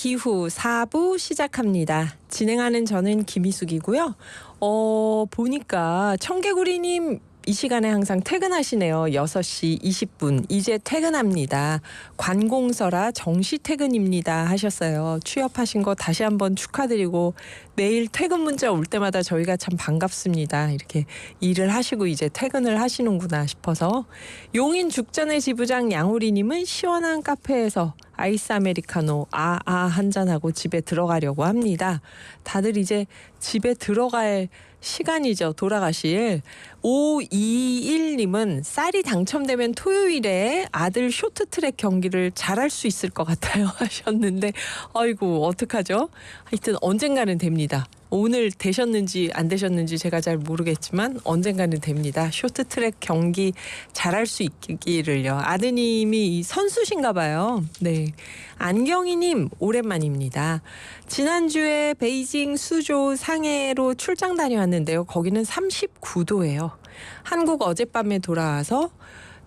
기후 4부 시작합니다. 진행하는 저는 김희숙이고요. 보니까 청개구리님 이 시간에 항상 퇴근하시네요. 6시 20분. 이제 퇴근합니다. 관공서라 정시 퇴근입니다 하셨어요. 취업하신 거 다시 한번 축하드리고 내일 퇴근 문자 올 때마다 저희가 참 반갑습니다. 이렇게 일을 하시고 이제 퇴근을 하시는구나 싶어서. 용인 죽전의 지부장 양우리님은 시원한 카페에서 아이스 아메리카노 한잔하고 집에 들어가려고 합니다. 다들 이제 집에 들어갈 시간이죠. 돌아가실. 521님은 쌀이 당첨되면 토요일에 아들 쇼트트랙 경기를 잘할 수 있을 것 같아요 하셨는데 아이고 어떡하죠? 하여튼 언젠가는 됩니다. 오늘 되셨는지 안 되셨는지 제가 잘 모르겠지만 언젠가는 됩니다. 쇼트트랙 경기 잘할 수 있기를요. 아드님이 선수신가 봐요. 네, 안경희님 오랜만입니다. 지난주에 베이징 수조 상해로 출장 다녀왔는데요. 거기는 39도예요. 한국 어젯밤에 돌아와서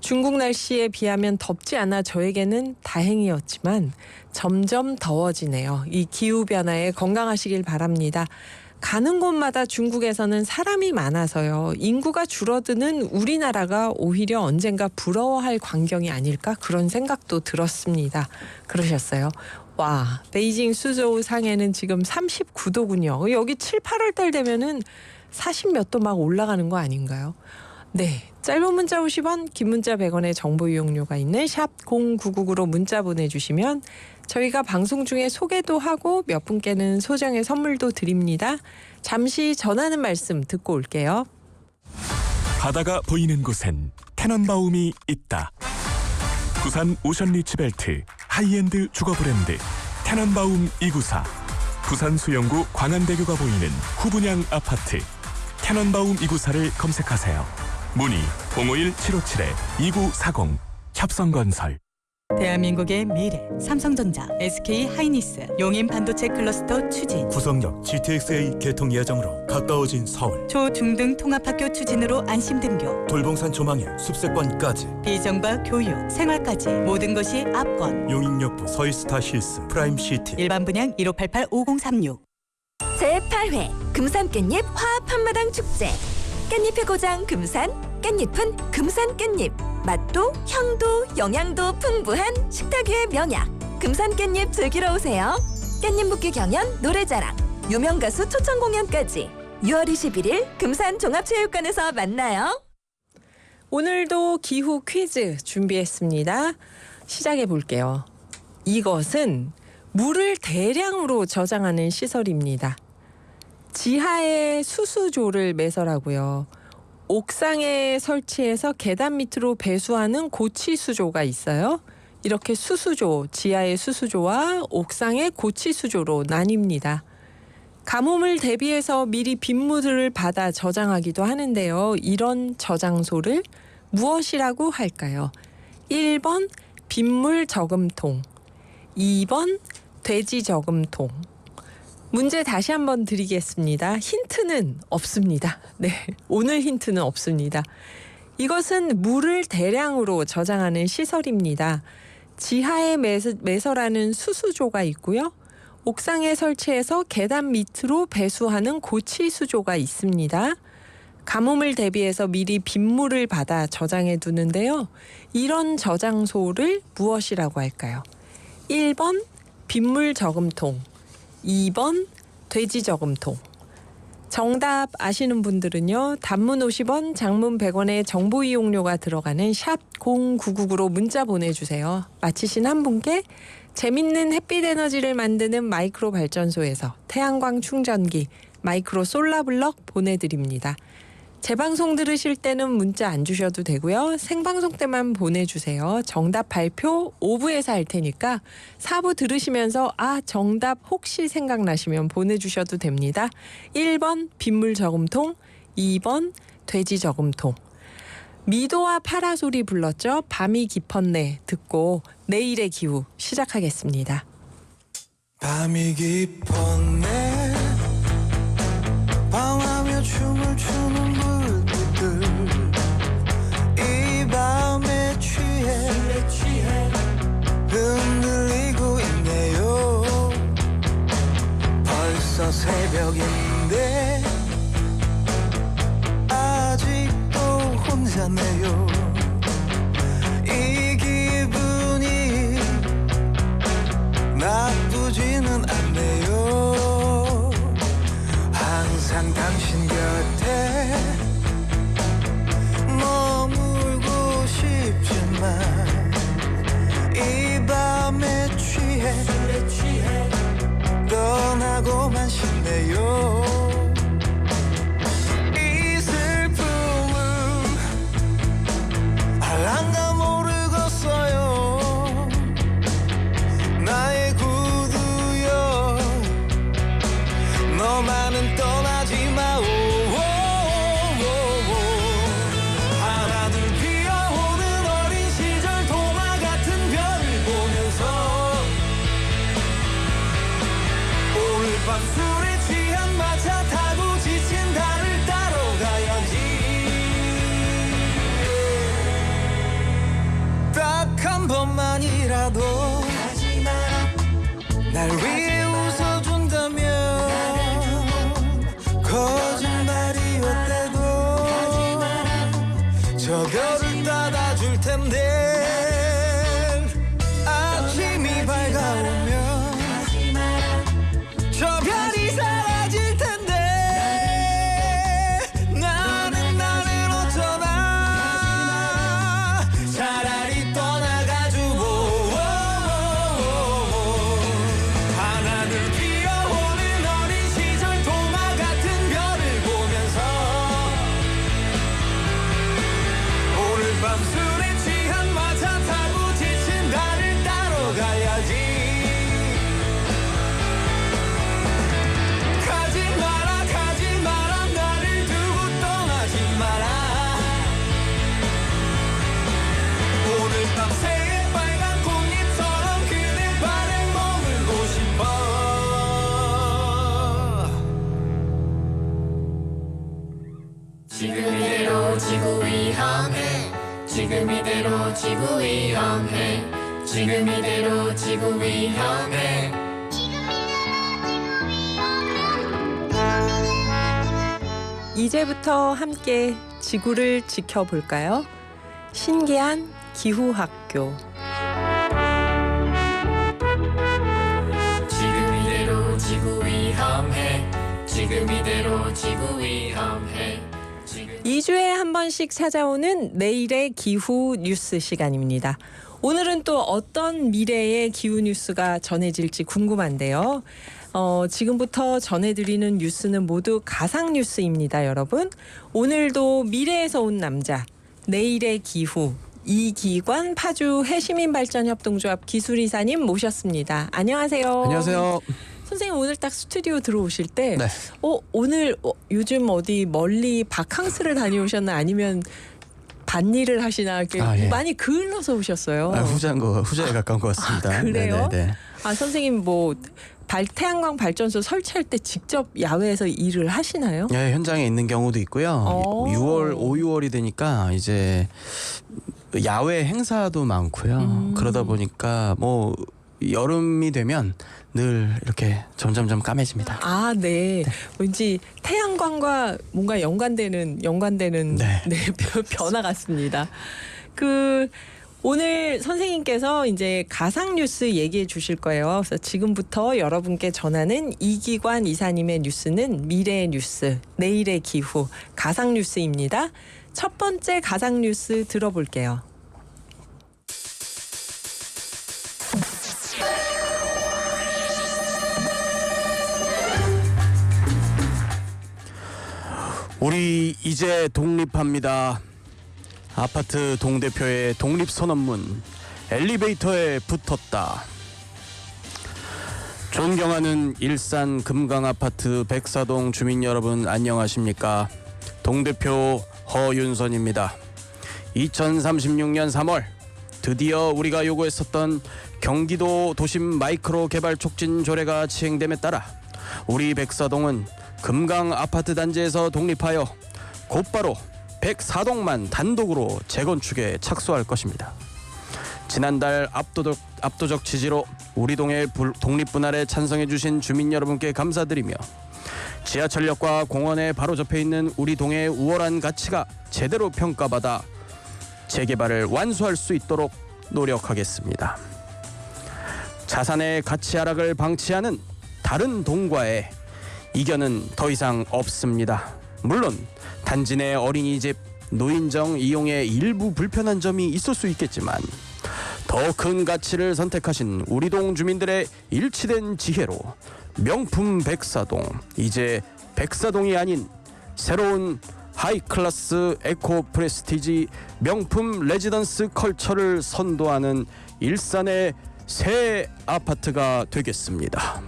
중국 날씨에 비하면 덥지 않아 저에게는 다행이었지만 점점 더워지네요. 이 기후변화에 건강하시길 바랍니다. 가는 곳마다 중국에서는 사람이 많아서요. 인구가 줄어드는 우리나라가 오히려 언젠가 부러워할 광경이 아닐까 그런 생각도 들었습니다. 그러셨어요. 와, 베이징 수조 상해는 지금 39도군요. 여기 7, 8월 달 되면은 40 몇 도 막 올라가는 거 아닌가요? 네, 짧은 문자 50원, 긴 문자 100원의 정보 이용료가 있는 샵 0999로 문자 보내주시면 저희가 방송 중에 소개도 하고 몇 분께는 소정의 선물도 드립니다. 잠시 전하는 말씀 듣고 올게요. 바다가 보이는 곳엔 테넌바움이 있다. 부산 오션 리치벨트 하이엔드 주거 브랜드 테넌바움 294. 부산 수영구 광안대교가 보이는 후분양 아파트 테넌바움 294를 검색하세요. 문의 051-757-2940 협성건설. 대한민국의 미래 삼성전자, SK 하이닉스, 용인 반도체 클러스터 추진, 구성역 GTX-A 개통 예정으로 가까워진 서울, 초중등 통합학교 추진으로 안심등교, 돌봉산 조망에 숲세권까지 비전과 교육, 생활까지 모든 것이 앞권. 용인역부 서울스타 힐스 프라임시티. 일반 분양 1588-5036. 제8회 금산 깻잎 화합 한마당 축제. 깻잎의 고장 금산, 깻잎은 금산 깻잎. 맛도, 향도, 영양도 풍부한 식탁 위의 명약. 금산 깻잎 즐기러 오세요. 깻잎 묵기 경연, 노래자랑, 유명 가수 초청 공연까지 6월 21일 금산 종합체육관에서 만나요. 오늘도 기후 퀴즈 준비했습니다. 시작해 볼게요. 이것은 물을 대량으로 저장하는 시설입니다. 지하에 수수조를 매설하고요. 옥상에 설치해서 계단 밑으로 배수하는 고치수조가 있어요. 이렇게 수수조, 지하의 수수조와 옥상의 고치수조로 나뉩니다. 가뭄을 대비해서 미리 빗물을 받아 저장하기도 하는데요. 이런 저장소를 무엇이라고 할까요? 1번 빗물 저금통, 2번 돼지 저금통. 문제 다시 한번 드리겠습니다. 힌트는 없습니다. 네, 오늘 힌트는 없습니다. 이것은 물을 대량으로 저장하는 시설입니다. 지하에 매설하는 수수조가 있고요. 옥상에 설치해서 계단 밑으로 배수하는 고치수조가 있습니다. 가뭄을 대비해서 미리 빗물을 받아 저장해 두는데요. 이런 저장소를 무엇이라고 할까요? 1번 빗물 저금통, 2번 돼지 저금통. 정답 아시는 분들은요. 단문 50원, 장문 100원의 정보 이용료가 들어가는 샵 0999로 문자 보내주세요. 맞히신 한 분께 재밌는 햇빛 에너지를 만드는 마이크로 발전소에서 태양광 충전기 마이크로 솔라블럭 보내드립니다. 재방송 들으실 때는 문자 안 주셔도 되고요. 생방송 때만 보내주세요. 정답 발표 5부에서 할 테니까 4부 들으시면서 정답 혹시 생각나시면 보내주셔도 됩니다. 1번 빗물 저금통, 2번 돼지 저금통. 미도와 파라솔이 불렀죠. 밤이 깊었네 듣고 내일의 기후 시작하겠습니다. 밤이 깊었네 방황하며 춤을 추는 불빛들 이 밤에 취해 흔들리고 있네요 가네요. 이 기분이 나쁘지는 않네요. 항상 당신 곁에 머물고 싶지만 이 밤에 취해 떠나고만 싶네요. 이 슬픔을 알란가 모르겠어요. 나의 구두여 너만은 떠나지 마. 하나둘 피어오는 어린 시절 동화 같은 별을 보면서 오늘 밤 술에 취한 마차 타고 지친 달을 따러 가야지. 딱 한 번만이라도 날 위해 웃어준다면 거짓말이었대도 저 별을 따다줄 텐데 아침이 밝아오면 저 별이 사라질 텐데 나는 어쩌나 차라리 떠나가지고 하나둘 피어오는 어린 시절 동화 같은 별을 보면서 오늘 밤 술에 취한 마차 타고 지친 달을 따러 가야지. 가지 마라 나를 두고 떠나지 마라. 오늘 밤 새빨간 꽃잎처럼 그대 발에 머물고 싶어. 지금 이대로 지구 위험해. 지금 이대로 지구 위험해. 지금 이대로 지구 위험해. 이제부터 함께 지구를 지켜볼까요? 신기한 기후학교. 지금 이대로 지구 위험해. 지금 이대로 지구 위험해. 지금 2주에 한 번씩 찾아오는 내일의 기후 뉴스 시간입니다. 오늘은 또 어떤 미래의 기후 뉴스가 전해질지 궁금한데요. 지금부터 전해드리는 뉴스는 모두 가상 뉴스입니다, 여러분. 오늘도 미래에서 온 남자, 내일의 기후, 이기관 파주 해시민발전협동조합 기술이사님 모셨습니다. 안녕하세요. 안녕하세요. 선생님 오늘 딱 스튜디오 들어오실 때 네. 오늘 요즘 어디 멀리 바캉스를 다녀오셨나 아니면 밭일을 하시나 이렇게 예. 많이 그을러서 오셨어요. 후자에 가까운 것 같습니다. 그래요? 네네네. 선생님 뭐 태양광 발전소 설치할 때 직접 야외에서 일을 하시나요? 예, 현장에 있는 경우도 있고요. 5, 6월이 되니까 이제 야외 행사도 많고요. 그러다 보니까 뭐 여름이 되면 늘 이렇게 점점점 까매집니다. 네. 왠지 태양광과 뭔가 연관되는 네. 변화 같습니다. 오늘 선생님께서 이제 가상 뉴스 얘기해 주실 거예요. 그래서 지금부터 여러분께 전하는 이기관 이사님의 뉴스는 미래의 뉴스, 내일의 기후, 가상 뉴스입니다. 첫 번째 가상 뉴스 들어볼게요. 우리 이제 독립합니다. 아파트 동대표의 독립선언문 엘리베이터에 붙었다. 존경하는 일산 금강아파트 백사동 주민 여러분 안녕하십니까? 동대표 허윤선입니다. 2036년 3월 드디어 우리가 요구했었던 경기도 도심 마이크로 개발 촉진 조례가 시행됨에 따라 우리 백사동은 금강 아파트 단지에서 독립하여 곧바로 104동만 단독으로 재건축에 착수할 것입니다. 지난달 압도적 지지로 우리 동의 독립분할에 찬성해 주신 주민 여러분께 감사드리며 지하철역과 공원에 바로 접해 있는 우리 동의 우월한 가치가 제대로 평가받아 재개발을 완수할 수 있도록 노력하겠습니다. 자산의 가치 하락을 방치하는 다른 동과의 이견은 더 이상 없습니다. 물론 단지 내 어린이집, 노인정 이용에 일부 불편한 점이 있을 수 있겠지만 더 큰 가치를 선택하신 우리 동 주민들의 일치된 지혜로 명품 백사동, 이제 백사동이 아닌 새로운 하이클래스 에코 프레스티지 명품 레지던스 컬처를 선도하는 일산의 새 아파트가 되겠습니다.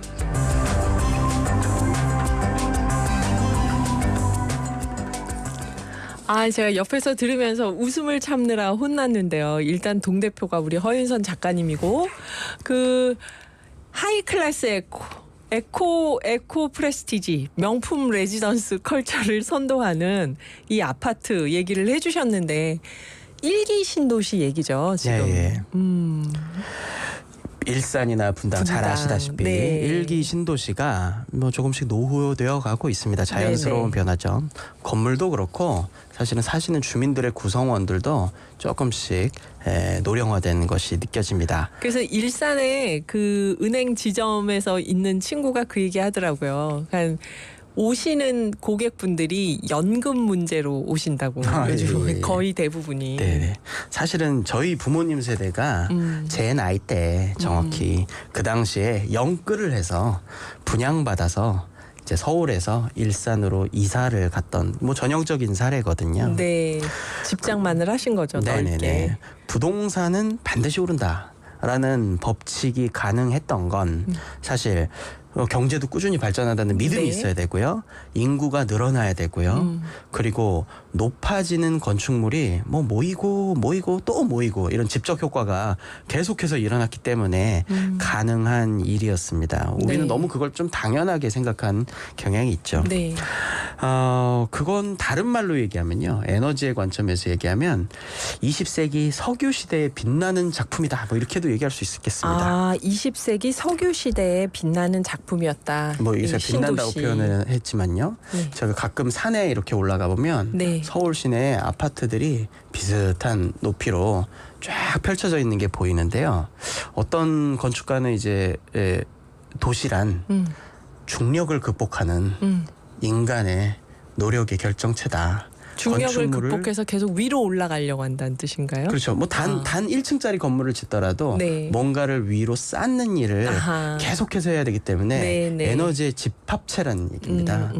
제가 옆에서 들으면서 웃음을 참느라 혼났는데요. 일단 동대표가 우리 허윤선 작가님이고 그 하이 클래스 에코 프레스티지 명품 레지던스 컬처를 선도하는 이 아파트 얘기를 해주셨는데 일기 신도시 얘기죠 지금. 예. 일산이나 분당 잘 아시다시피 네. 일기 신도시가 뭐 조금씩 노후되어 가고 있습니다. 자연스러운 네네. 변화죠. 건물도 그렇고 사실은 사시는 주민들의 구성원들도 조금씩 노령화된 것이 느껴집니다. 그래서 일산에 그 은행 지점에서 있는 친구가 그 얘기 하더라고요. 그러니까 오시는 고객분들이 연금 문제로 오신다고. 요즘 예. 거의 대부분이. 네. 사실은 저희 부모님 세대가 제 나이 때 정확히 그 당시에 영끌을 해서 분양받아서 이제 서울에서 일산으로 이사를 갔던 뭐 전형적인 사례거든요. 네, 집장만을 하신 거죠. 넓게. 부동산은 반드시 오른다라는 법칙이 가능했던 건 사실 경제도 꾸준히 발전한다는 믿음이 네. 있어야 되고요. 인구가 늘어나야 되고요. 그리고 높아지는 건축물이 뭐 모이고 또 모이고 이런 집적 효과가 계속해서 일어났기 때문에 가능한 일이었습니다. 우리는 네. 너무 그걸 좀 당연하게 생각한 경향이 있죠. 네. 그건 다른 말로 얘기하면요. 에너지의 관점에서 얘기하면 20세기 석유 시대에 빛나는 작품이다. 뭐 이렇게도 얘기할 수 있겠습니다. 20세기 석유 시대에 빛나는 작품이었다. 뭐 이 여기서 빛난다고 신도시. 표현을 했지만요. 네. 제가 가끔 산에 이렇게 올라가 보면 네. 서울 시내 아파트들이 비슷한 높이로 쫙 펼쳐져 있는 게 보이는데요. 어떤 건축가는 이제 도시란 중력을 극복하는 인간의 노력의 결정체다. 중력을 건축물을 극복해서 계속 위로 올라가려고 한다는 뜻인가요? 그렇죠. 뭐 단 1층짜리 건물을 짓더라도 네. 뭔가를 위로 쌓는 일을 아하. 계속해서 해야 되기 때문에 네, 네. 에너지의 집합체라는 얘기입니다.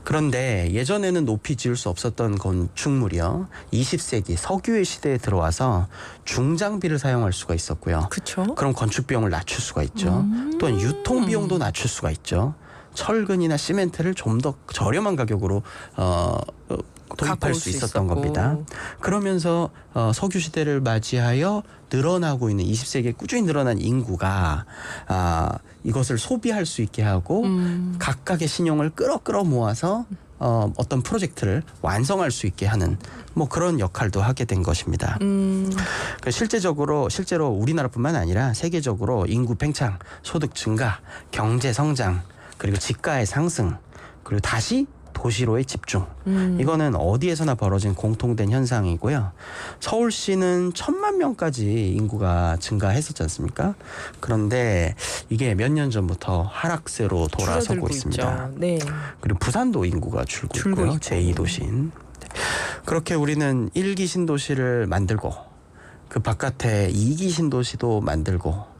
그런데 예전에는 높이 지을 수 없었던 건축물이요. 20세기 석유의 시대에 들어와서 중장비를 사용할 수가 있었고요. 그렇죠. 그럼 건축 비용을 낮출 수가 있죠. 또한 유통 비용도 낮출 수가 있죠. 철근이나 시멘트를 좀 더 저렴한 가격으로 도입할 수 있었던 겁니다. 그러면서 석유 시대를 맞이하여 늘어나고 있는 20세기에 꾸준히 늘어난 인구가 이것을 소비할 수 있게 하고 각각의 신용을 끌어 모아서 어떤 프로젝트를 완성할 수 있게 하는 뭐 그런 역할도 하게 된 것입니다. 실제로 우리나라뿐만 아니라 세계적으로 인구 팽창, 소득 증가, 경제 성장, 그리고 집가의 상승, 그리고 다시 도시로의 집중. 이거는 어디에서나 벌어진 공통된 현상이고요. 서울시는 1,000만 명까지 인구가 증가했었지 않습니까? 그런데 이게 몇 년 전부터 하락세로 돌아서고 줄어들고 있습니다. 있죠. 네. 그리고 부산도 인구가 줄고 있고요. 있고. 제2도시인. 그렇게 우리는 1기 신도시를 만들고 그 바깥에 2기 신도시도 만들고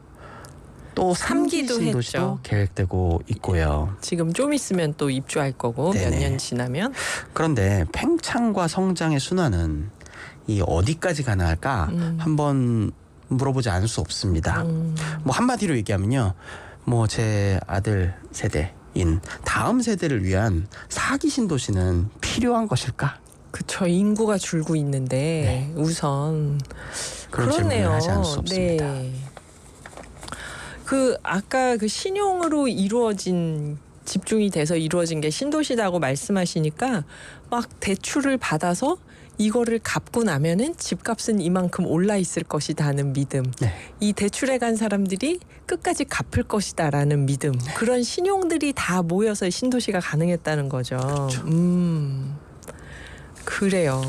또 3기 3기도 신도시도 했죠. 계획되고 있고요. 지금 좀 있으면 또 입주할 거고 몇 네네. 년 지나면. 그런데 팽창과 성장의 순환은 이 어디까지 가능할까 한번 물어보지 않을 수 없습니다. 뭐 한마디로 얘기하면요. 뭐 제 아들 세대인 다음 세대를 위한 4기 신도시는 필요한 것일까? 그쵸. 인구가 줄고 있는데 우선 그런 질문을 하지 않을 수 없습니다. 네. 그 아까 그 신용으로 이루어진 집중이 돼서 이루어진 게 신도시라고 말씀하시니까 막 대출을 받아서 이거를 갚고 나면은 집값은 이만큼 올라 있을 것이다는 믿음. 네. 이 대출해 간 사람들이 끝까지 갚을 것이다라는 믿음. 그런 신용들이 다 모여서 신도시가 가능했다는 거죠. 그렇죠. 그래요.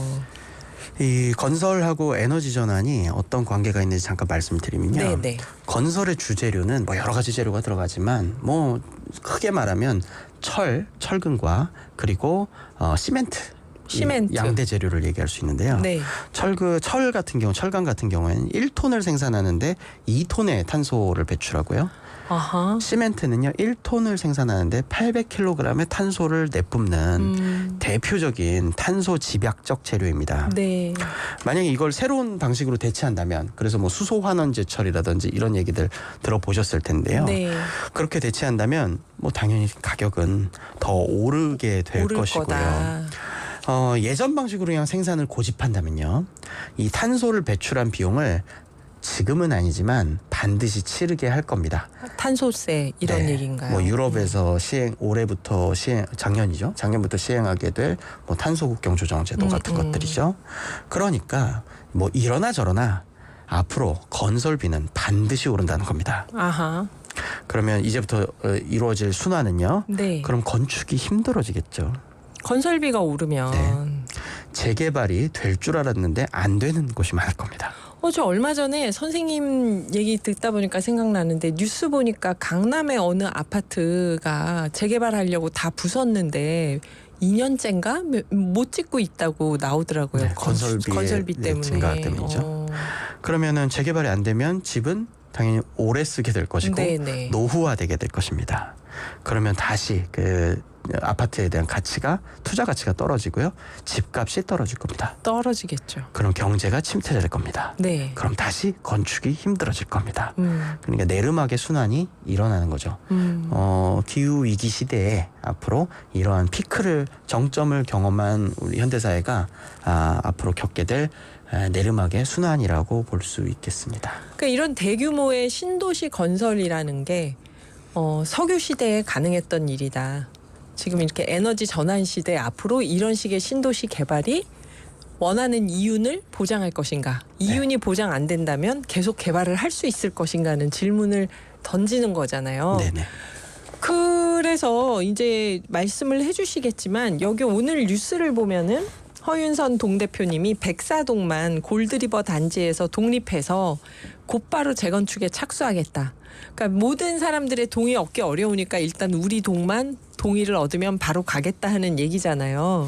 이 건설하고 에너지 전환이 어떤 관계가 있는지 잠깐 말씀드리면요. 네네. 건설의 주재료는 뭐 여러 가지 재료가 들어가지만 뭐 크게 말하면 철근과 그리고 시멘트. 시멘트. 이 양대 재료를 얘기할 수 있는데요. 네. 철 같은 경우, 철강 같은 경우에는 1톤을 생산하는데 2톤의 탄소를 배출하고요. 아하. 시멘트는요 1톤을 생산하는데 800kg의 탄소를 내뿜는 대표적인 탄소 집약적 재료입니다. 네. 만약에 이걸 새로운 방식으로 대체한다면, 그래서 뭐 수소 환원제철이라든지 이런 얘기들 들어보셨을 텐데요. 네. 그렇게 대체한다면 뭐 당연히 가격은 더 오르게 될 오를 것이고요. 거다. 예전 방식으로 그냥 생산을 고집한다면요, 이 탄소를 배출한 비용을 지금은 아니지만 반드시 치르게 할 겁니다. 탄소세 이런 네. 얘기인가요? 뭐 유럽에서 올해부터 작년부터 시행하게 될 뭐 탄소국경 조정제도 같은 것들이죠. 그러니까 뭐 이러나 저러나 앞으로 건설비는 반드시 오른다는 겁니다. 아하. 그러면 이제부터 이루어질 순환은요. 네. 그럼 건축이 힘들어지겠죠. 건설비가 오르면. 네. 재개발이 될 줄 알았는데 안 되는 곳이 많을 겁니다. 저 얼마 전에 선생님 얘기 듣다 보니까 생각나는데, 뉴스 보니까 강남의 어느 아파트가 재개발하려고 다 부쉈는데 2년째인가 못 짓고 있다고 나오더라고요. 네, 건설비 때문에. 증가 때문이죠. 그러면은 재개발이 안 되면 집은 당연히 오래 쓰게 될 것이고 네네. 노후화되게 될 것입니다. 그러면 다시 그 아파트에 대한 투자 가치가 떨어지고요. 집값이 떨어질 겁니다. 떨어지겠죠. 그럼 경제가 침체될 겁니다. 네. 그럼 다시 건축이 힘들어질 겁니다. 그러니까 내르막의 순환이 일어나는 거죠. 기후 위기 시대에 앞으로 이러한 정점을 경험한 우리 현대사회가 앞으로 겪게 될 내르막의 순환이라고 볼 수 있겠습니다. 그러니까 이런 대규모의 신도시 건설이라는 게 석유 시대에 가능했던 일이다. 지금 이렇게 에너지 전환 시대 앞으로 이런 식의 신도시 개발이 원하는 이윤을 보장할 것인가? 이윤이 보장 안 된다면 계속 개발을 할 수 있을 것인가는 질문을 던지는 거잖아요. 네네. 그래서 이제 말씀을 해주시겠지만, 여기 오늘 뉴스를 보면은 허윤선 동대표님이 백사동만 골드리버 단지에서 독립해서 곧바로 재건축에 착수하겠다. 그러니까 모든 사람들의 동의 얻기 어려우니까 일단 우리 동만 동의를 얻으면 바로 가겠다 하는 얘기잖아요.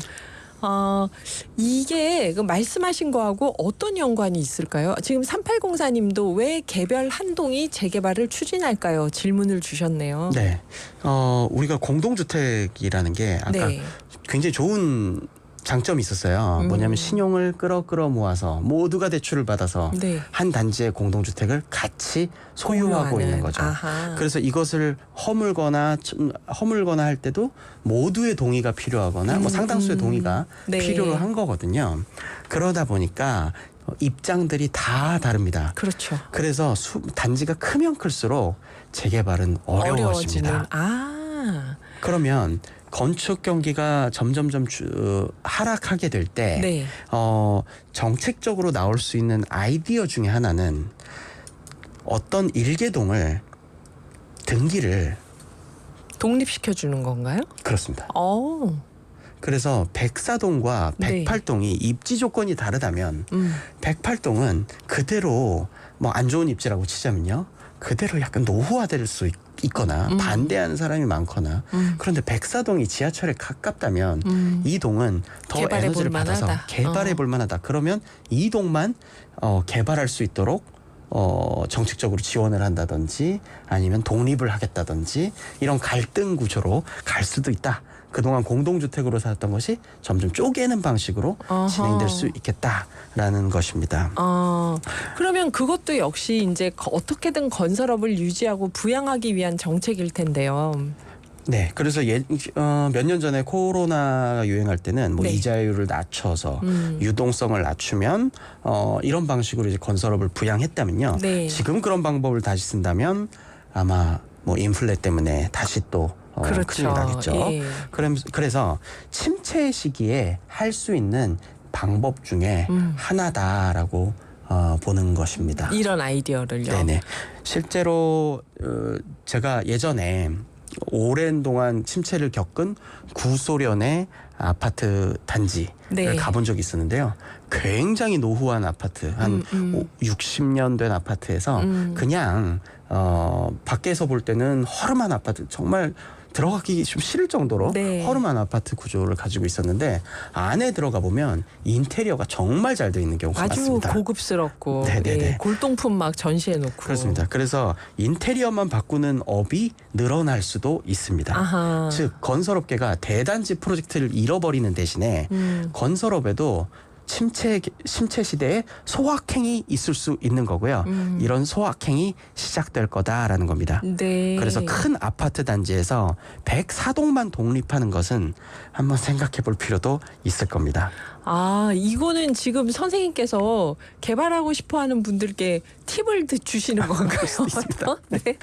이게 그 말씀하신 거하고 어떤 연관이 있을까요? 지금 3804님도 왜 개별 한 동이 재개발을 추진할까요? 질문을 주셨네요. 네. 우리가 공동주택이라는 게 아까 네. 굉장히 좋은 장점이 있었어요. 뭐냐면 신용을 끌어 모아서 모두가 대출을 받아서 네. 한 단지의 공동주택을 같이 소유하고 공유하는. 있는 거죠. 아하. 그래서 이것을 허물거나 할 때도 모두의 동의가 필요하거나 뭐 상당수의 동의가 네. 필요로 한 거거든요. 그러다 보니까 입장들이 다 다릅니다. 그렇죠. 그래서 단지가 크면 클수록 재개발은 어려워집니다. 그러면 건축 경기가 점점점 하락하게 될 때 네. 정책적으로 나올 수 있는 아이디어 중에 하나는 어떤 일개동을 등기를 독립시켜 주는 건가요? 그렇습니다. 그래서 백사동과 네. 108동이 입지 조건이 다르다면 108동은 그대로 뭐 안 좋은 입지라고 치자면요, 그대로 약간 노후화될 수 있거나 반대하는 사람이 많거나, 그런데 백사동이 지하철에 가깝다면 이 동은 더 개발해 에너지를 볼 받아서 만하다. 개발해 볼 만하다. 그러면 이 동만 개발할 수 있도록 정책적으로 지원을 한다든지 아니면 독립을 하겠다든지 이런 갈등 구조로 갈 수도 있다. 그동안 공동주택으로 살았던 것이 점점 쪼개는 방식으로 진행될 수 있겠다라는 것입니다. 그러면 그것도 역시 이제 어떻게든 건설업을 유지하고 부양하기 위한 정책일 텐데요. 네, 그래서 몇 년 전에 코로나가 유행할 때는 뭐 네. 이자율을 낮춰서 유동성을 낮추면 이런 방식으로 이제 건설업을 부양했다면요. 네. 지금 그런 방법을 다시 쓴다면 아마 뭐 인플레 때문에 다시 또 그렇죠. 큰일 나겠죠. 예. 그래서 침체 시기에 할 수 있는 방법 중에 하나다라고 보는 것입니다. 이런 아이디어를요. 네네. 실제로 제가 예전에 오랜 동안 침체를 겪은 구소련의 아파트 단지를 네. 가본 적이 있었는데요. 굉장히 노후한 아파트, 한 60년 된 아파트에서 그냥 밖에서 볼 때는 허름한 아파트, 정말 들어가기 좀 싫을 정도로 네. 허름한 아파트 구조를 가지고 있었는데 안에 들어가 보면 인테리어가 정말 잘 되어 있는 경우가 아주 많습니다. 고급스럽고 네네네. 예, 골동품 막 전시해 놓고. 그렇습니다. 그래서 인테리어만 바꾸는 업이 늘어날 수도 있습니다. 아하. 즉 건설업계가 대단지 프로젝트를 잃어버리는 대신에 건설업에도 침체 시대에 소확행이 있을 수 있는 거고요. 이런 소확행이 시작될 거다라는 겁니다. 네. 그래서 큰 아파트 단지에서 104동만 독립하는 것은 한번 생각해 볼 필요도 있을 겁니다. 아, 이거는 지금 선생님께서 개발하고 싶어하는 분들께 팁을 주시는 건가요? 네.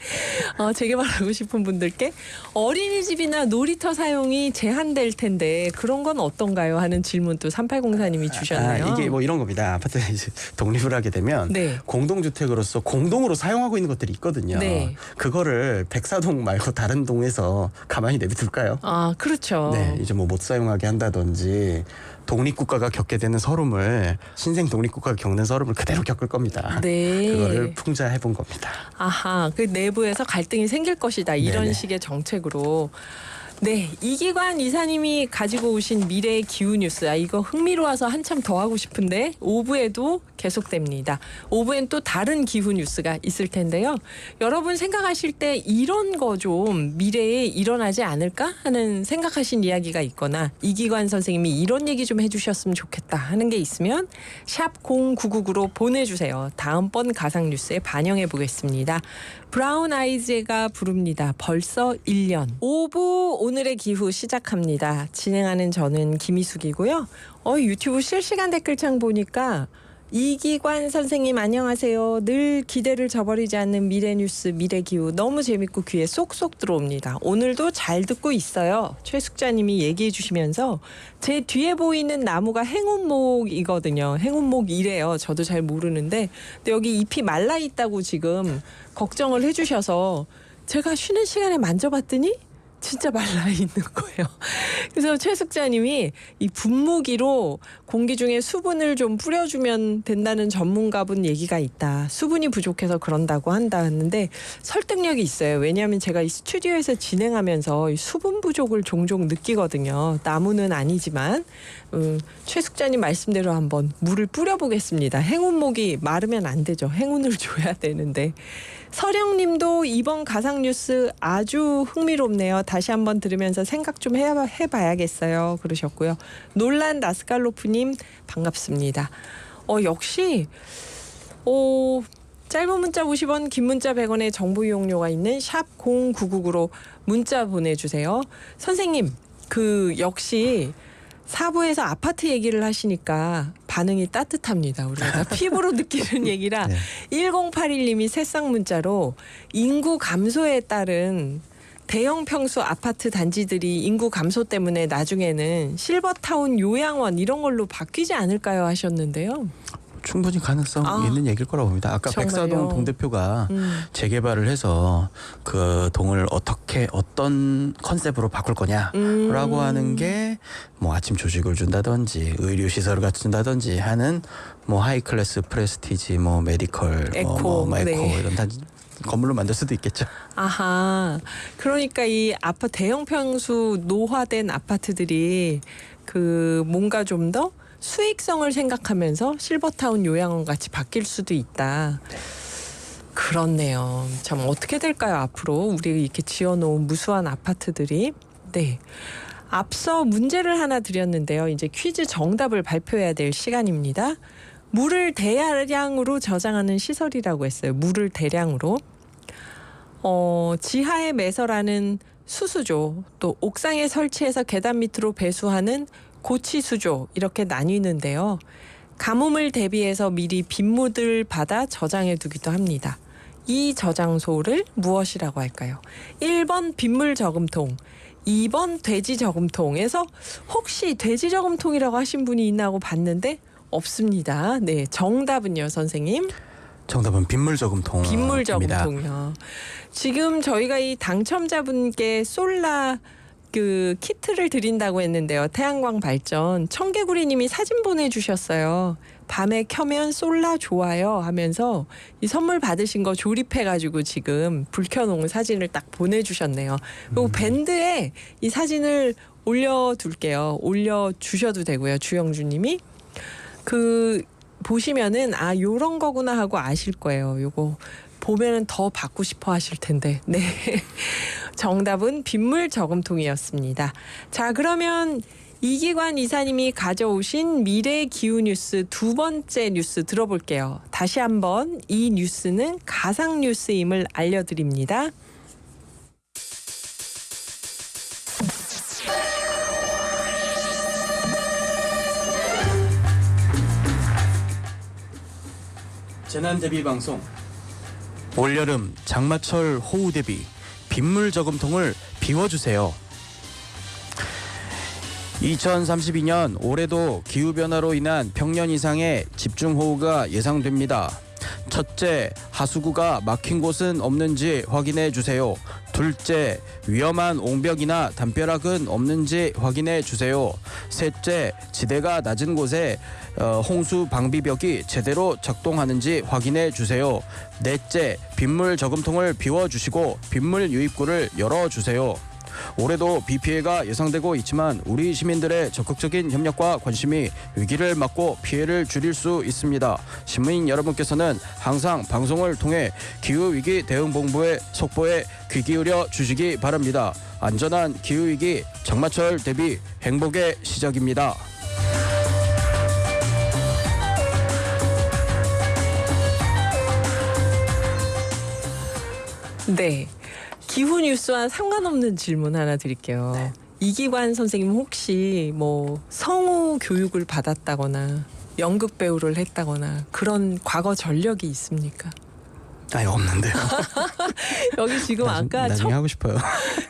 재개발하고 싶은 분들께 어린이집이나 놀이터 사용이 제한될 텐데 그런 건 어떤가요? 하는 질문 또 3804님이 주셨네요. 이게 뭐 이런 겁니다. 아파트 이제 독립을 하게 되면 네. 공동주택으로서 공동으로 사용하고 있는 것들이 있거든요. 네. 그거를 백사동 말고 다른 동에서 가만히 내비둘까요? 아, 그렇죠. 네, 이제 뭐 못 사용하게 한다든지 독립국가가 겪게 되는 서름을 신생 독립국가가 겪는 서름을 그대로 겪을 겁니다. 네. 그거를 풍자해 본 겁니다. 아하, 그 내부에서 갈등이 생길 것이다. 이런 네네. 식의 정책으로. 네, 이기관 이사님이 가지고 오신 미래의 기후 뉴스. 이거 흥미로워서 한참 더 하고 싶은데 5부에도 계속됩니다. 5부엔 또 다른 기후 뉴스가 있을 텐데요. 여러분 생각하실 때 이런 거 좀 미래에 일어나지 않을까 하는 생각하신 이야기가 있거나 이기관 선생님이 이런 얘기 좀 해주셨으면 좋겠다 하는 게 있으면 샵 0999로 보내주세요. 다음번 가상 뉴스에 반영해 보겠습니다. 브라운 아이즈가 부릅니다. 벌써 1년. 5부 오늘의 기후 시작합니다. 진행하는 저는 김희숙이고요. 유튜브 실시간 댓글창 보니까 이기관 선생님 안녕하세요. 늘 기대를 저버리지 않는 미래뉴스 미래기후 너무 재밌고 귀에 쏙쏙 들어옵니다. 오늘도 잘 듣고 있어요. 최숙자님이 얘기해 주시면서 제 뒤에 보이는 나무가 행운목이거든요. 행운목이래요. 저도 잘 모르는데 근데 여기 잎이 말라 있다고 지금 걱정을 해주셔서 제가 쉬는 시간에 만져봤더니 진짜 말라 있는 거예요. 그래서 최숙자님이 이 분무기로 공기 중에 수분을 좀 뿌려주면 된다는 전문가분 얘기가 있다. 수분이 부족해서 그런다고 한다 했는데 설득력이 있어요. 왜냐하면 제가 이 스튜디오에서 진행하면서 이 수분 부족을 종종 느끼거든요. 나무는 아니지만 최숙자님 말씀대로 한번 물을 뿌려보겠습니다. 행운목이 마르면 안 되죠. 행운을 줘야 되는데. 서령님도 이번 가상뉴스 아주 흥미롭네요. 다시 한번 들으면서 생각 좀 해봐야겠어요. 그러셨고요. 놀란 나스칼로프님 반갑습니다. 역시 짧은 문자 50원, 긴 문자 100원의 정보 이용료가 있는 샵 0999로 문자 보내주세요. 선생님, 역시 4부에서 아파트 얘기를 하시니까 반응이 따뜻합니다. 우리가 다 피부로 느끼는 얘기라 네. 1081님이 새싹 문자로 인구 감소에 따른 대형 평수 아파트 단지들이 인구 감소 때문에 나중에는 실버타운 요양원 이런 걸로 바뀌지 않을까요 하셨는데요. 충분히 가능성 있는 얘기일 거라고 봅니다. 아까 정말요? 백사동 동대표가 재개발을 해서 그 동을 어떤 컨셉으로 바꿀 거냐라고 하는 게 뭐 아침 조식을 준다든지 의료 시설을 갖춘다든지 하는 뭐 하이클래스 프레스티지 뭐 메디컬 에코, 에코 네. 이런 단지 건물로 만들 수도 있겠죠. 아하. 그러니까 이 대형 평수 노화된 아파트들이 뭔가 좀 더 수익성을 생각하면서 실버타운 요양원 같이 바뀔 수도 있다. 그렇네요. 참 어떻게 될까요? 앞으로 우리 이렇게 지어놓은 무수한 아파트들이. 네. 앞서 문제를 하나 드렸는데요. 이제 퀴즈 정답을 발표해야 될 시간입니다. 물을 대량으로 저장하는 시설이라고 했어요. 물을 대량으로. 지하에 매설하는 수수조, 또 옥상에 설치해서 계단 밑으로 배수하는 고치수조 이렇게 나뉘는데요. 가뭄을 대비해서 미리 빗물을 받아 저장해 두기도 합니다. 이 저장소를 무엇이라고 할까요? 1번 빗물 저금통, 2번 돼지 저금통에서 혹시 돼지 저금통이라고 하신 분이 있나 하고 봤는데 없습니다. 네, 정답은요, 선생님? 정답은 빗물 저금통. 빗물 저금통이요. 지금 저희가 이 당첨자분께 솔라 그 키트를 드린다고 했는데요. 태양광 발전 청개구리님이 사진 보내주셨어요. 밤에 켜면 솔라 좋아요 하면서 이 선물 받으신 거 조립해가지고 지금 불 켜놓은 사진을 딱 보내주셨네요. 그리고 밴드에 이 사진을 올려둘게요. 올려주셔도 되고요. 주영주님이 그 보시면은 아 요런 거구나 하고 아실 거예요. 요거 보면은 더 받고 싶어 하실 텐데. 네. 정답은 빗물 저금통이었습니다. 자, 그러면 이기관 이사님이 가져오신 미래 기후 뉴스 두 번째 뉴스 들어볼게요. 다시 한번 이 뉴스는 가상 뉴스임을 알려드립니다. 재난 대비 방송. 올여름 장마철 호우 대비 빗물 저금통을 비워주세요. 2032년 올해도 기후변화로 인한 평년 이상의 집중호우가 예상됩니다. 첫째, 하수구가 막힌 곳은 없는지 확인해 주세요. 둘째, 위험한 옹벽이나 담벼락은 없는지 확인해 주세요. 셋째, 지대가 낮은 곳에 홍수 방비벽이 제대로 작동하는지 확인해 주세요. 넷째, 빗물 저금통을 비워주시고 빗물 유입구를 열어주세요. 올해도 비 피해가 예상되고 있지만 우리 시민들의 적극적인 협력과 관심이 위기를 막고 피해를 줄일 수 있습니다. 시민 여러분께서는 항상 방송을 통해 기후위기 대응본부의 속보에 귀 기울여 주시기 바랍니다. 안전한 기후위기 장마철 대비 행복의 시작입니다. 네. 기후 뉴스와 상관없는 질문 하나 드릴게요. 네. 이기관 선생님 혹시 뭐 성우 교육을 받았다거나 연극 배우를 했다거나 그런 과거 전력이 있습니까? 아니 없는데요. 여기 지금 아까 나중에 하고 싶어요.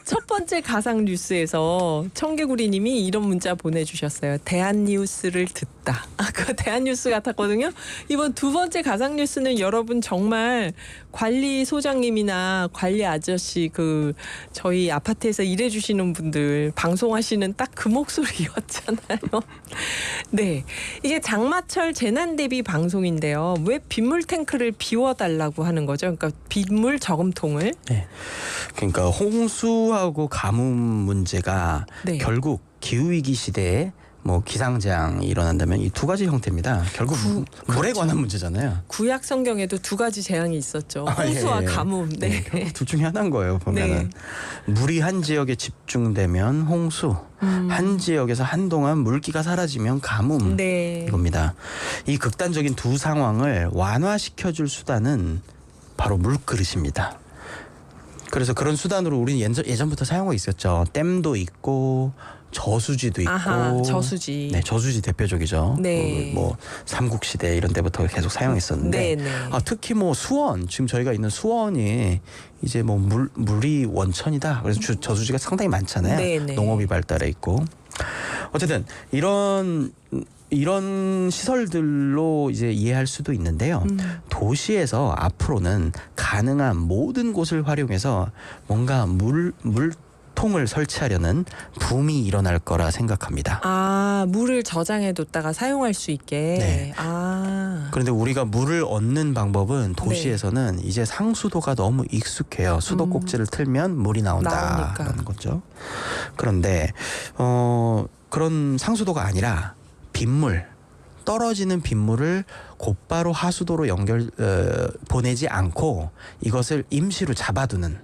첫 번째 가상 뉴스에서 청개구리님이 이런 문자 보내주셨어요. 대한뉴스를 듣다. 아까 대한뉴스 같았거든요. 이번 두 번째 가상 뉴스는 여러분 정말 관리 소장님이나 관리 아저씨 그 저희 아파트에서 일해주시는 분들 방송하시는 딱 그 목소리였잖아요. 네, 이게 장마철 재난 대비 방송인데요. 왜 빗물 탱크를 비워달라고 하는 거죠? 그러니까 빗물 저금통을. 네. 그러니까 홍수하고 가뭄 문제가 네. 결국 기후위기 시대에 뭐 기상재앙이 일어난다면 이 두 가지 형태입니다. 결국 물에 그렇죠. 관한 문제잖아요. 구약 성경에도 두 가지 재앙이 있었죠. 아, 홍수와 예, 예. 가뭄. 네. 결국 둘 중에 하나인 거예요. 보면은 물이 한 지역에 집중되면 홍수, 한 지역에서 한동안 물기가 사라지면 가뭄. 네. 이겁니다. 이 극단적인 두 상황을 완화시켜줄 수단은 바로 물그릇입니다. 그래서 그런 수단으로 우리는 예전부터 사용하고 있었죠. 댐도 있고 저수지도 있고. 아하, 저수지. 네, 저수지 대표적이죠. 네. 뭐 삼국시대 이런 때부터 계속 사용했었는데. 네, 네. 특히 뭐 수원, 지금 저희가 있는 수원이 이제 뭐 물이 원천이다. 그래서 저수지가 상당히 많잖아요. 네, 네. 농업이 발달해 있고. 어쨌든 이런 시설들로 이제 이해할 수도 있는데요. 도시에서 앞으로는 가능한 모든 곳을 활용해서 뭔가 물통을 설치하려는 붐이 일어날 거라 생각합니다. 아, 물을 저장해뒀다가 사용할 수 있게. 네. 아. 그런데 우리가 물을 얻는 방법은 도시에서는 이제 상수도가 너무 익숙해요. 수도꼭지를 틀면 물이 나온다라는 나오니까. 거죠. 그런데 그런 상수도가 아니라 빗물, 떨어지는 빗물을 곧바로 하수도로 보내지 않고 이것을 임시로 잡아두는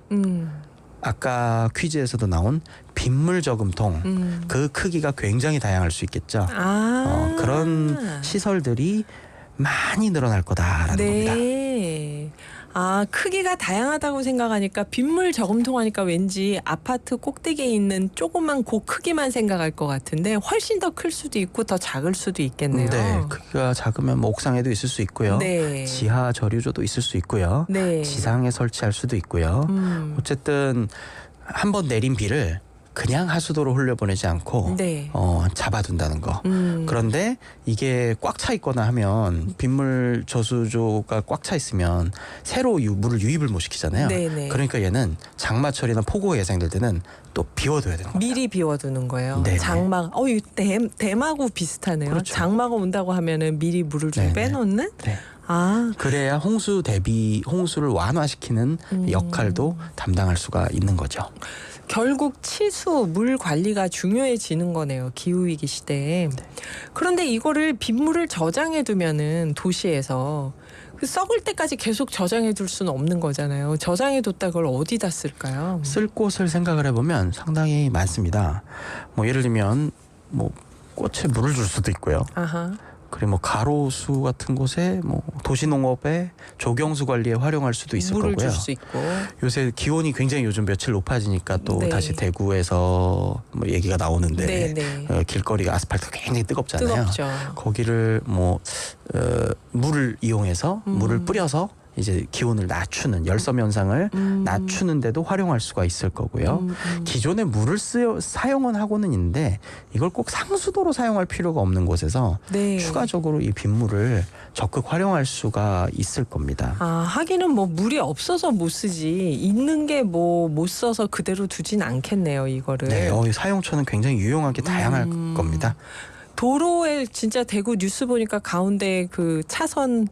아까 퀴즈에서도 나온 빗물 저금통 그 크기가 굉장히 다양할 수 있겠죠. 아. 그런 시설들이 많이 늘어날 거다라는 겁니다. 네. 아, 크기가 다양하다고 생각하니까 빗물 저금통 하니까 왠지 아파트 꼭대기에 있는 조그만 그 크기만 생각할 것 같은데 훨씬 더 클 수도 있고 더 작을 수도 있겠네요. 네, 크기가 작으면 뭐 옥상에도 있을 수 있고요. 네. 지하 저류조도 있을 수 있고요. 네. 지상에 설치할 수도 있고요. 어쨌든 한 번 내린 비를 그냥 하수도로 흘려보내지 않고 네. 잡아둔다는 거. 그런데 이게 꽉 차 있거나 하면 빗물 저수조가 꽉 차 있으면 새로 물을 유입을 못 시키잖아요. 네네. 그러니까 얘는 장마철이나 폭우가 예상될 때는 또 비워둬야 되는 겁니다. 미리 비워두는 거예요. 네네. 장마. 이 댐하고 비슷하네요. 그렇죠. 장마가 온다고 하면은 미리 물을 좀 네네. 빼놓는. 네. 아, 그래야 홍수를 완화시키는 역할도 담당할 수가 있는 거죠. 결국 치수, 물 관리가 중요해지는 거네요. 기후위기 시대에. 그런데 이거를 빗물을 저장해 두면은 도시에서 그 썩을 때까지 계속 저장해 둘 수는 없는 거잖아요. 저장해 뒀다 그걸 어디다 쓸까요? 쓸 곳을 생각을 해보면 상당히 많습니다. 뭐 예를 들면 뭐 꽃에 물을 줄 수도 있고요. 아하. 그리고 뭐 가로수 같은 곳에 뭐 도시농업에 조경수 관리에 활용할 수도 있을 물을 거고요. 줄 수 있고. 요새 기온이 굉장히 요즘 며칠 높아지니까 또 네. 다시 대구에서 뭐 얘기가 나오는데 네네. 길거리가 아스팔트가 굉장히 뜨겁잖아요. 뜨겁죠. 거기를 물을 이용해서 물을 뿌려서 이제 기온을 낮추는 열섬 현상을 낮추는데도 활용할 수가 있을 거고요. 기존에 물을 사용은 하고는 있는데 이걸 꼭 상수도로 사용할 필요가 없는 곳에서 네. 추가적으로 이 빗물을 적극 활용할 수가 있을 겁니다. 아, 하기는 뭐 물이 없어서 못 쓰지. 있는 게 뭐 못 써서 그대로 두진 않겠네요, 이거를. 네, 사용처는 굉장히 유용하게 다양할 겁니다. 도로에 진짜 대구 뉴스 보니까 가운데 그 차선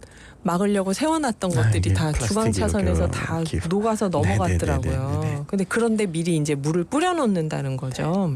막으려고 세워놨던 아, 것들이 이게 다 주간 차선에서 플라스틱 다 이렇게. 녹아서 넘어갔더라고요. 네네네네네. 근데 그런데 미리 이제 물을 뿌려놓는다는 거죠.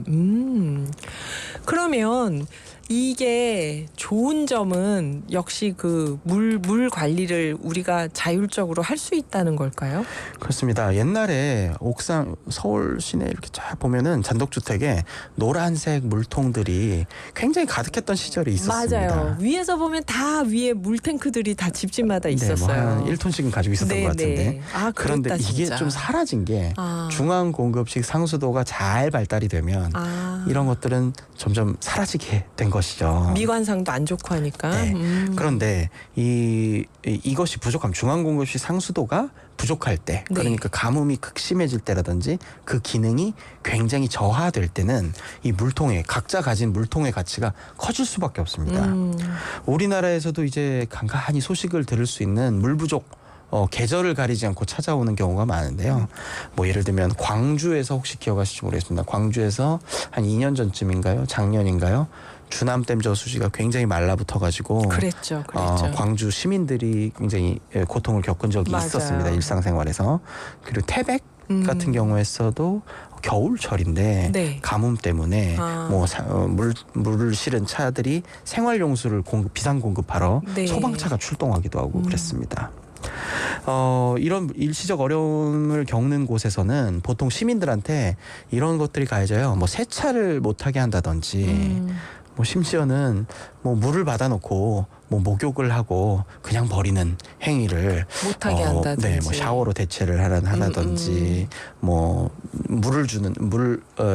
그러면 이게 좋은 점은 역시 그 물 관리를 우리가 자율적으로 할 수 있다는 걸까요? 그렇습니다. 옛날에 옥상 서울 시내 이렇게 쫙 보면은 잔독주택에 노란색 물통들이 굉장히 가득했던 시절이 있었습니다. 맞아요. 위에서 보면 다 위에 물탱크들이 다 집집마다 있었어요. 네, 뭐 한 1톤씩은 가지고 있었던 것 같은데. 아, 그런데 그랬다, 이게 진짜. 좀 사라진 게 아. 중앙 공급식 상수도가 잘 발달이 되면 아. 이런 것들은 점점 사라지게 된 것이죠. 미관상도 안 좋고 하니까. 네. 그런데 이것이 부족함, 중앙 공급식 상수도가 부족할 때, 네. 그러니까 가뭄이 극심해질 때라든지 그 기능이 굉장히 저하될 때는 이 물통에 각자 가진 물통의 가치가 커질 수밖에 없습니다. 우리나라에서도 이제 간간히 소식을 들을 수 있는 물 부족 계절을 가리지 않고 찾아오는 경우가 많은데요. 뭐 예를 들면 광주에서 혹시 기억하실지 모르겠습니다. 광주에서 한 2년 전쯤인가요? 작년인가요? 주남댐 저수지가 굉장히 말라붙어가지고 그랬죠. 광주 시민들이 굉장히 고통을 겪은 적이 맞아요. 있었습니다. 일상생활에서. 그리고 태백 같은 경우에서도 겨울철인데 네. 가뭄 때문에 아. 물을 실은 차들이 생활용수를 비상 공급하러 네. 소방차가 출동하기도 하고 그랬습니다. 이런 일시적 어려움을 겪는 곳에서는 보통 시민들한테 이런 것들이 가해져요. 뭐 세차를 못하게 한다든지 뭐 심지어는 뭐 물을 받아놓고 뭐 목욕을 하고 그냥 버리는 행위를 못하게 한다든지. 네, 뭐 샤워로 대체를 하라든지 뭐물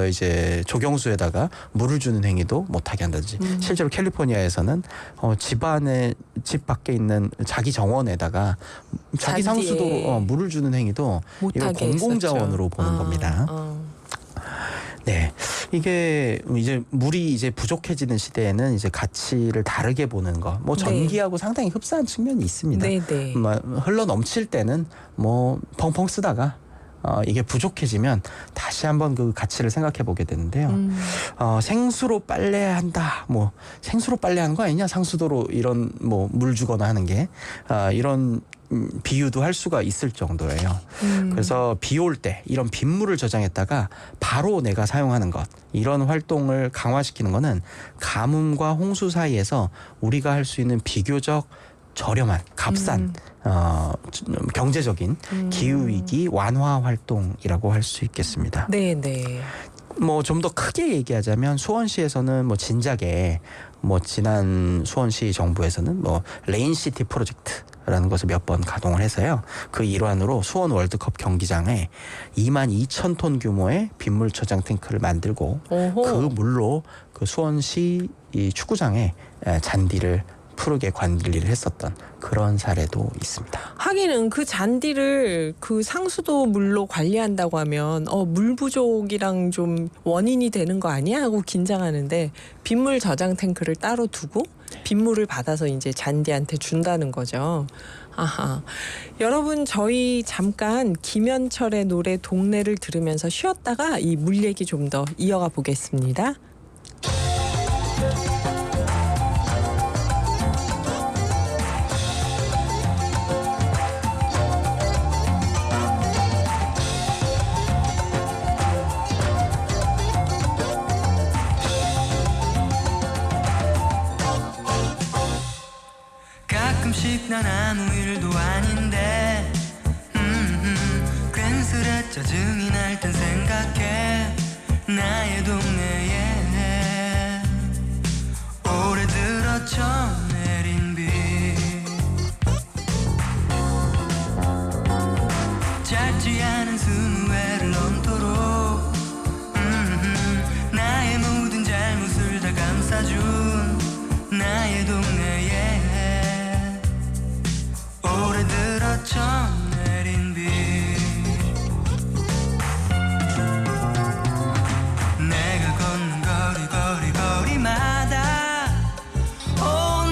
이제 조경수에다가 물을 주는 행위도 못하게 한다든지. 실제로 캘리포니아에서는 집 밖에 있는 자기 정원에다가 자기 잔디에 상수도로 물을 주는 행위도 이걸 못하게 공공자원으로 했었죠. 보는 겁니다. 네, 이게 이제 물이 이제 부족해지는 시대에는 이제 가치를 다르게 보는 거, 뭐 전기하고 상당히 흡사한 측면이 있습니다. 네네. 흘러 넘칠 때는 뭐 펑펑 쓰다가 이게 부족해지면 다시 한번 그 가치를 생각해 보게 되는데요. 생수로 빨래한다, 뭐 생수로 빨래하는 거 아니냐, 상수도로 이런 뭐 물 주거나 하는 게 이런 비유도 할 수가 있을 정도예요. 그래서 비 올 때 이런 빗물을 저장했다가 바로 내가 사용하는 것, 이런 활동을 강화시키는 거는 가뭄과 홍수 사이에서 우리가 할 수 있는 비교적 저렴한, 값싼 경제적인 기후위기 완화 활동이라고 할 수 있겠습니다. 네네. 뭐 좀 더 크게 얘기하자면 수원시에서는 뭐 진작에 뭐 지난 수원시 정부에서는 뭐 레인시티 프로젝트라는 것을 몇 번 가동을 해서요. 그 일환으로 수원 월드컵 경기장에 22,000톤 규모의 빗물 저장 탱크를 만들고 오호. 그 물로 그 수원시 이 축구장에 잔디를 푸르게 관리를 했었던 그런 사례도 있습니다. 하기는 그 잔디를 그 상수도 물로 관리한다고 하면 물 부족이랑 좀 원인이 되는 거 아니야 하고 긴장하는데 빗물 저장 탱크를 따로 두고 빗물을 받아서 이제 잔디한테 준다는 거죠. 아하. 여러분 저희 잠깐 김현철의 노래 동네를 들으면서 쉬었다가 이 물 얘기 좀 더 이어가 보겠습니다. 가끔씩 난 아무 일도 아닌데 괜스레 짜증이 날 땐 생각해 나의 동네에 올해 들어 처음 내린 비 짧지 않은 20회를 넘도록 나의 모든 잘못을 다 감싸준 나의 동네에 올해 들어 처음 내린 비 내가 걷는 거리마다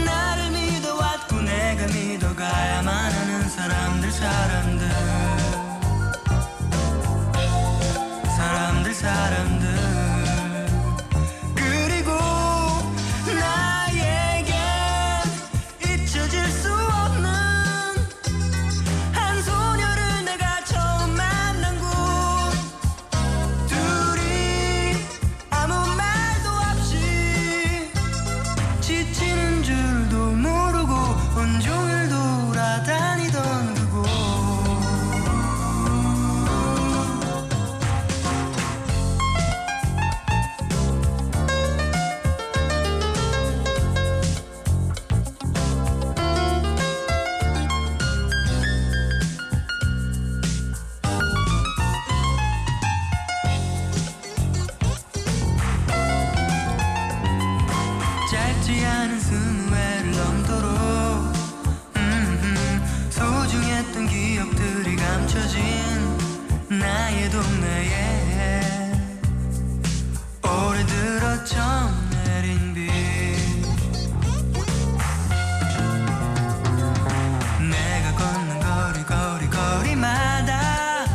나를 믿어왔고 내가 믿어가야만 하는 사람들 그리고 나에겐 잊혀질 수 없는 한 소녀를 내가 처음 만난 곳 둘이 아무 말도 없이 지치는 줄도 모르고 온종일 돌아다니던 그곳 짧지 않은 20회를 넘도록 소중했던 기억들이 감춰진 나의 동네에 올해 들어 처음 내린 비 내가 걷는 거리마다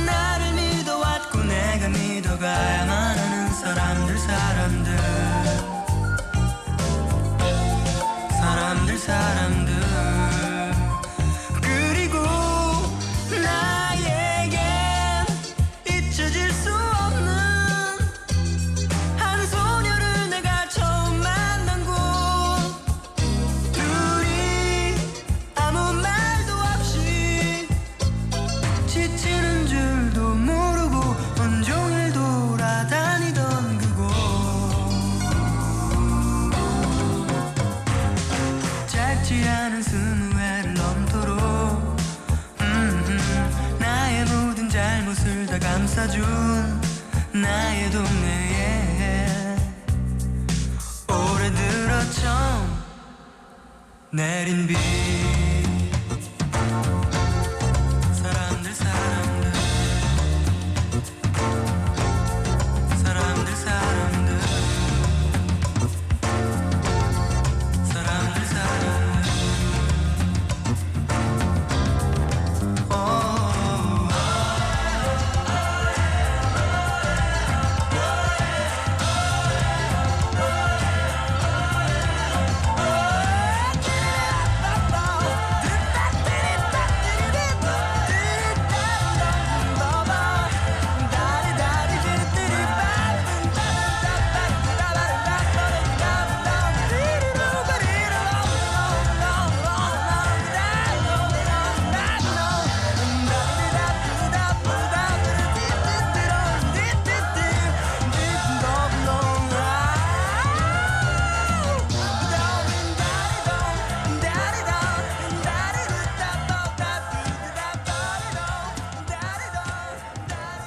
나를 믿어왔고 내가 믿어가야만 하는 사람들 그리고 나에겐 잊혀질 수 없는 한 소녀를 내가 처음 만난 곳 둘이 아무 말도 없이 지치는 줄도 모르고 온종일 돌아다니던 그곳 짧지 않은 20회를 넘도록 나의 모든 잘못을 다 감싸준 나의 동네에 올해 들어 처음 내린 비 사람들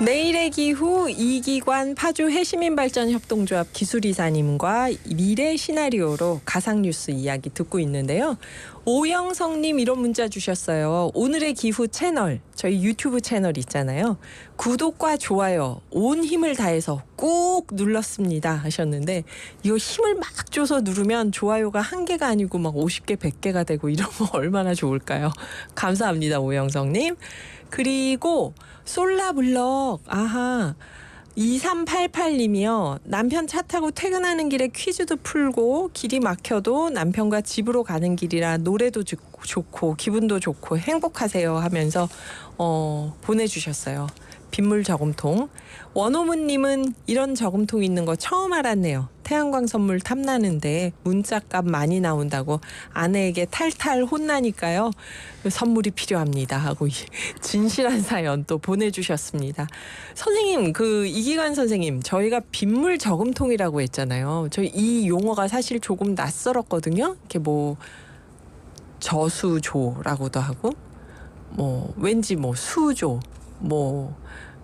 내일의 기후 이기관 파주 해시민발전협동조합 기술이사님과 미래 시나리오로 가상뉴스 이야기 듣고 있는데요. 오영성님 이런 문자 주셨어요. 오늘의 기후 채널, 저희 유튜브 채널 있잖아요. 구독과 좋아요 온 힘을 다해서 꾹 눌렀습니다 하셨는데, 이거 힘을 막 줘서 누르면 좋아요가 한 개가 아니고 막 50개 100개가 되고 이러면 얼마나 좋을까요? 감사합니다 오영성님. 그리고 솔라블럭 2388님이요. 남편 차 타고 퇴근하는 길에 퀴즈도 풀고 길이 막혀도 남편과 집으로 가는 길이라 노래도 좋고 기분도 좋고 행복하세요 하면서 보내주셨어요. 빗물 저금통. 원호문님은 이런 저금통 있는 거 처음 알았네요. 태양광 선물 탐나는데 문자값 많이 나온다고 아내에게 탈탈 혼나니까요. 선물이 필요합니다 하고 진실한 사연 또 보내주셨습니다. 선생님, 이기관 선생님, 저희가 빗물 저금통이라고 했잖아요. 저희 이 용어가 사실 조금 낯설었거든요. 이렇게 저수조라고도 하고 왠지 수조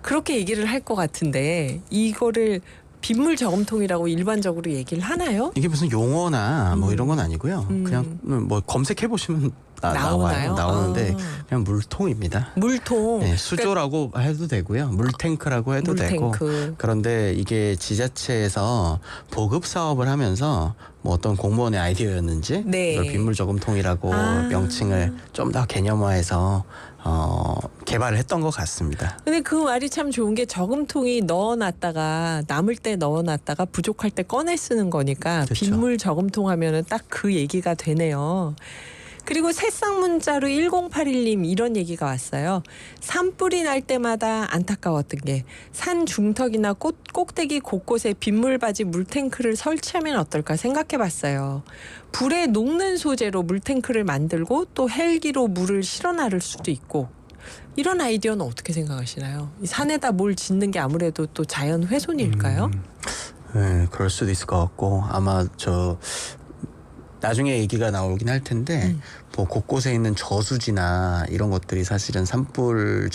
그렇게 얘기를 할 것 같은데, 이거를 빗물 저금통이라고 일반적으로 얘기를 하나요? 이게 무슨 용어나 이런 건 아니고요. 그냥 검색해 보시면 나오는데 그냥 물통입니다. 물통. 네, 수조라고 해도 되고요. 물탱크라고 해도 되고. 그런데 이게 지자체에서 보급 사업을 하면서 어떤 공무원의 아이디어였는지 이걸 빗물 저금통이라고 명칭을 좀 더 개념화해서 개발을 했던 것 같습니다. 근데 그 말이 참 좋은 게, 저금통이 넣어놨다가 남을 때 넣어놨다가 부족할 때 꺼내 쓰는 거니까 그렇죠. 빗물 저금통 하면은 딱 그 얘기가 되네요. 그리고 새싹 문자로 1081님 이런 얘기가 왔어요. 산불이 날 때마다 안타까웠던 게, 산 중턱이나 꼭대기 곳곳에 빗물바지 물탱크를 설치하면 어떨까 생각해봤어요. 불에 녹는 소재로 물탱크를 만들고 또 헬기로 물을 실어 나를 수도 있고, 이런 아이디어는 어떻게 생각하시나요? 이 산에다 뭘 짓는 게 아무래도 또 자연 훼손일까요? 네, 그럴 수도 있을 것 같고, 아마 나중에 얘기가 나오긴 할 텐데 곳곳에 있는 저수지나 이런 것들이 사실은 산불을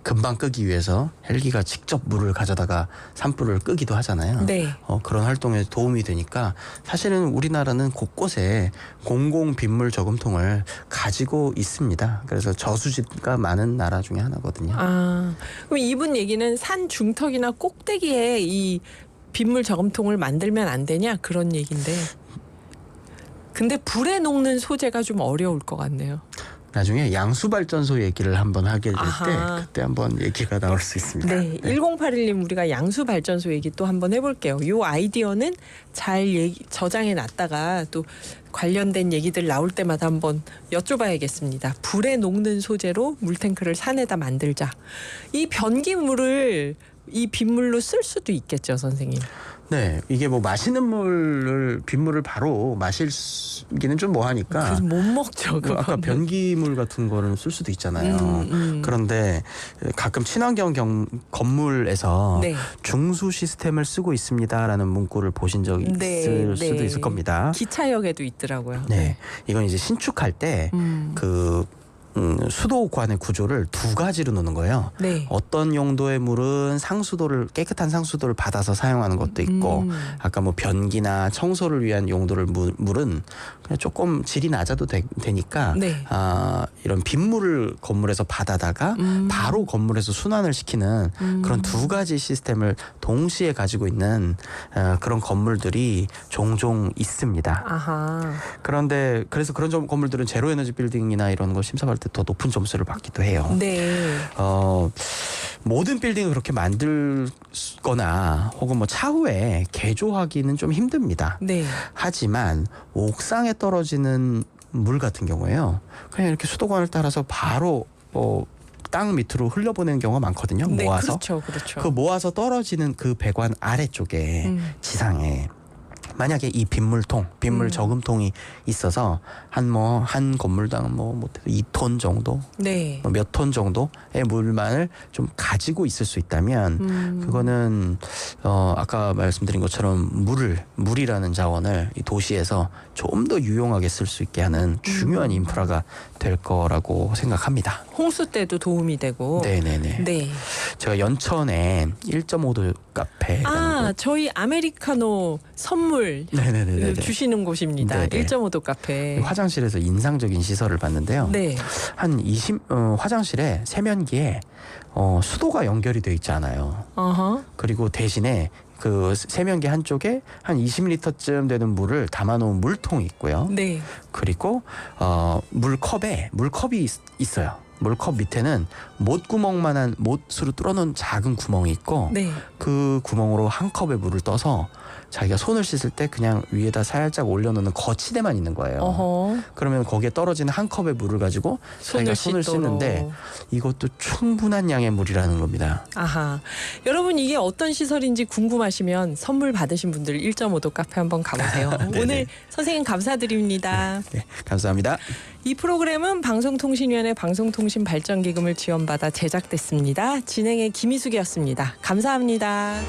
금방 끄기 위해서 헬기가 직접 물을 가져다가 산불을 끄기도 하잖아요. 네. 그런 활동에 도움이 되니까 사실은 우리나라는 곳곳에 공공 빗물 저금통을 가지고 있습니다. 그래서 저수지가 많은 나라 중에 하나거든요. 그럼 이분 얘기는 산 중턱이나 꼭대기에 이 빗물 저금통을 만들면 안 되냐, 그런 얘기인데, 근데 불에 녹는 소재가 좀 어려울 것 같네요. 나중에 양수발전소 얘기를 한번 하게 될 때 그때 한번 얘기가 나올 수 있습니다. 네, 1081님 우리가 양수발전소 얘기 또 한번 해볼게요. 이 아이디어는 잘 저장해 놨다가 또 관련된 얘기들 나올 때마다 한번 여쭤봐야겠습니다. 불에 녹는 소재로 물탱크를 산에다 만들자. 이 변기물을 이 빗물로 쓸 수도 있겠죠, 선생님. 네, 이게 마시는 빗물을 바로 마시기는 좀 뭐하니까. 못 먹죠. 아까 변기물 같은 거는 쓸 수도 있잖아요. 그런데 가끔 친환경 건물에서 중수 시스템을 쓰고 있습니다라는 문구를 보신 적이 있을 수도 있을 겁니다. 기차역에도 있더라고요. 네, 이건 이제 신축할 때 수도관의 구조를 두 가지로 놓는 거예요. 어떤 용도의 물은 깨끗한 상수도를 받아서 사용하는 것도 있고, 아까 변기나 청소를 위한 용도를 물은 그냥 조금 질이 낮아도 되니까 이런 빗물을 건물에서 받아다가 바로 건물에서 순환을 시키는 그런 두 가지 시스템을 동시에 가지고 있는 그런 건물들이 종종 있습니다. 그런데 그래서 그런 건물들은 제로 에너지 빌딩이나 이런 거 심사받을 때 더 높은 점수를 받기도 해요. 모든 빌딩을 그렇게 만들거나 혹은 차후에 개조하기는 좀 힘듭니다. 하지만 옥상에 떨어지는 물 같은 경우에요, 그냥 이렇게 수도관을 따라서 바로 땅 밑으로 흘려보내는 경우가 많거든요. 모아서. 그렇죠. 그 모아서 떨어지는 그 배관 아래쪽에 지상에 만약에 이 빗물 저금통이 있어서 한 건물당 못해도 2톤 정도, 몇 톤 정도의 물만을 좀 가지고 있을 수 있다면 그거는 아까 말씀드린 것처럼 물이라는 자원을 이 도시에서 좀 더 유용하게 쓸 수 있게 하는 중요한 인프라가 될 될 거라고 생각합니다. 홍수 때도 도움이 되고. 네네네. 네. 제가 연천에 1.5도 카페. 저희 아메리카노 선물 네네네. 주시는 곳입니다. 네네. 1.5도 카페. 화장실에서 인상적인 시설을 봤는데요. 네. 한 화장실에 세면기에 수도가 연결이 돼 있지 않아요. 어허. 그리고 대신에 그 세면기 한쪽에 한 20리터쯤 되는 물을 담아놓은 물통이 있고요. 네. 그리고 물컵이 있어요. 물컵 밑에는 못구멍만한 못으로 뚫어놓은 작은 구멍이 있고 네. 그 구멍으로 한 컵의 물을 떠서 자기가 손을 씻을 때 그냥 위에다 살짝 올려놓는 거치대만 있는 거예요. 어허. 그러면 거기에 떨어지는 한 컵의 물을 가지고 자기가 손을 씻도록. 씻는데 이것도 충분한 양의 물이라는 겁니다. 아하. 여러분 이게 어떤 시설인지 궁금하시면 선물 받으신 분들 1.5도 카페 한번 가보세요. 네네. 오늘 선생님 감사드립니다. 네, 감사합니다. 이 프로그램은 방송통신위원회 방송통신발전기금을 지원받아 제작됐습니다. 진행의 김희숙이었습니다. 감사합니다.